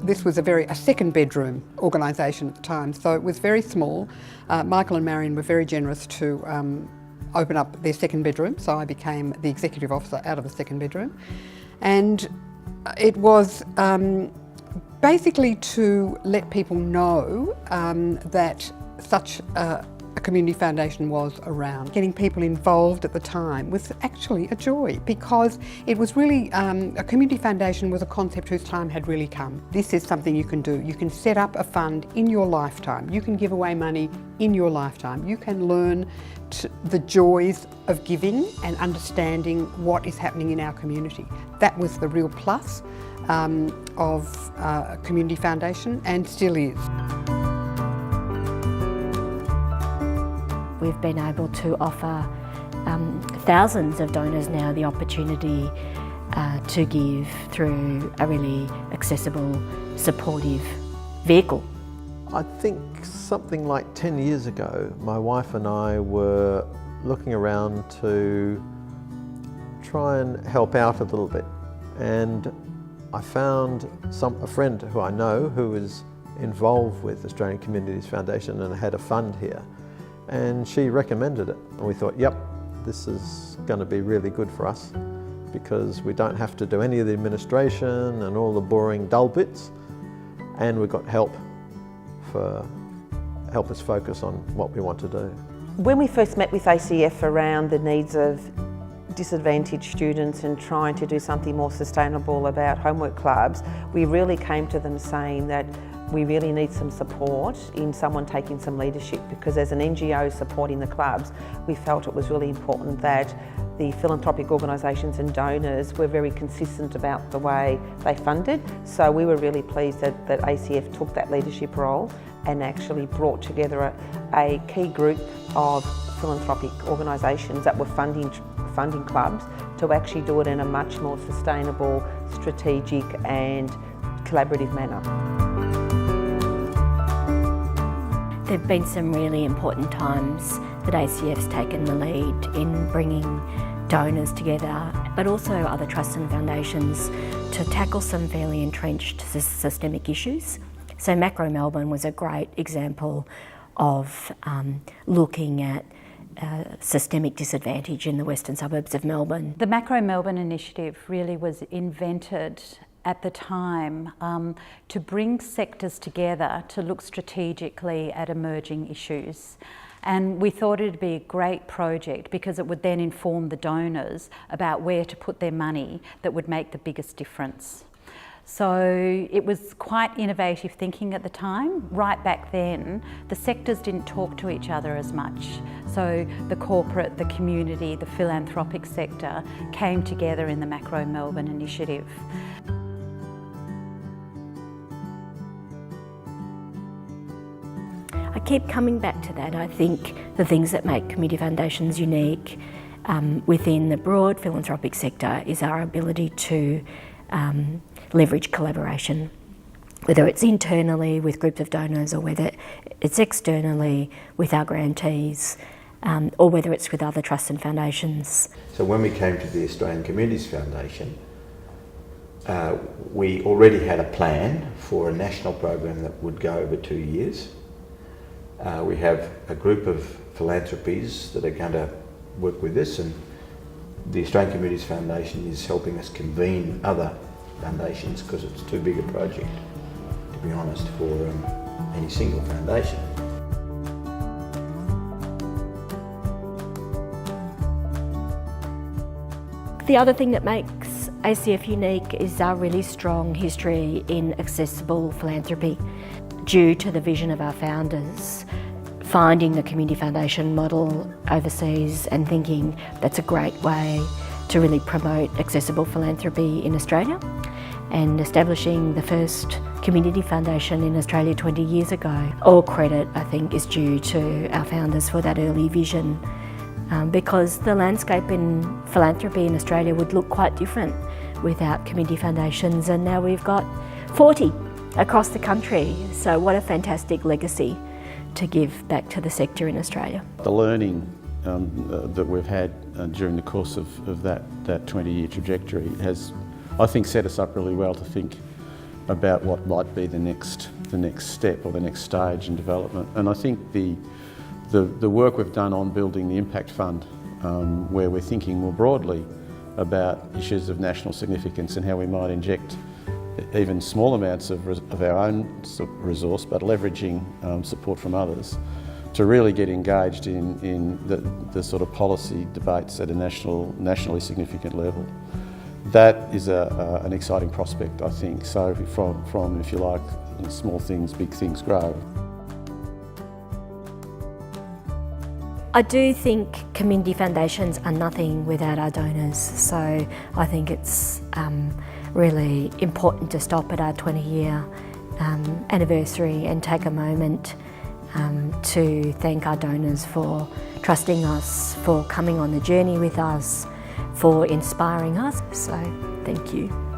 This was a second bedroom organisation at the time, so it was very small. Michael and Marion were very generous to open up their second bedroom, so I became the executive officer out of the second bedroom. And it was basically to let people know that such a community foundation was around. Getting people involved at the time was actually a joy, because it was really, a community foundation was a concept whose time had really come. This is something you can do. You can set up a fund in your lifetime. You can give away money in your lifetime. You can learn the joys of giving and understanding what is happening in our community. That was the real plus of a community foundation, and still is. We've been able to offer thousands of donors now the opportunity to give through a really accessible, supportive vehicle. I think something like 10 years ago, my wife and I were looking around to try and help out a little bit. And I found a friend who I know who is involved with Australian Communities Foundation and had a fund here. And she recommended it. And we thought, yep, this is going to be really good for us, because we don't have to do any of the administration and all the boring, dull bits. And we've got help us focus on what we want to do. When we first met with ACF around the needs of disadvantaged students and trying to do something more sustainable about homework clubs, we really came to them saying that we really need some support in someone taking some leadership, because as an NGO supporting the clubs, we felt it was really important that the philanthropic organisations and donors were very consistent about the way they funded. So we were really pleased that ACF took that leadership role and actually brought together a key group of philanthropic organisations that were funding clubs to actually do it in a much more sustainable, strategic and collaborative manner. There have been some really important times that ACF's taken the lead in bringing donors together, but also other trusts and foundations, to tackle some fairly entrenched systemic issues. So Macro Melbourne was a great example of looking at systemic disadvantage in the western suburbs of Melbourne. The Macro Melbourne initiative really was invented at the time to bring sectors together to look strategically at emerging issues. And we thought it'd be a great project because it would then inform the donors about where to put their money that would make the biggest difference. So it was quite innovative thinking at the time. Right back then, the sectors didn't talk to each other as much. So the corporate, the community, the philanthropic sector came together in the Macro Melbourne initiative. I keep coming back to that. I think the things that make community foundations unique within the broad philanthropic sector is our ability to leverage collaboration, whether it's internally with groups of donors or whether it's externally with our grantees, or whether it's with other trusts and foundations. So when we came to the Australian Communities Foundation, we already had a plan for a national program that would go over 2 years. We have a group of philanthropies that are going to work with us, and the Australian Communities Foundation is helping us convene other foundations, because it's too big a project, to be honest, for any single foundation. The other thing that makes ACF unique is our really strong history in accessible philanthropy. Due to the vision of our founders, finding the community foundation model overseas and thinking that's a great way to really promote accessible philanthropy in Australia, and establishing the first community foundation in Australia 20 years ago. All credit, I think, is due to our founders for that early vision, because the landscape in philanthropy in Australia would look quite different without community foundations, and now we've got 40 across the country. So what a fantastic legacy to give back to the sector in Australia. The learning that we've had during the course of that 20-year trajectory has, I think, set us up really well to think about what might be the next step or the next stage in development. And I think the work we've done on building the Impact Fund, where we're thinking more broadly about issues of national significance and how we might inject even small amounts of our own resource, but leveraging support from others, to really get engaged in the sort of policy debates at a nationally significant level. That is an exciting prospect, I think. So from if you like, small things, big things grow. I do think community foundations are nothing without our donors, so I think it's really important to stop at our 20-year anniversary and take a moment to thank our donors for trusting us, for coming on the journey with us, for inspiring us. So thank you.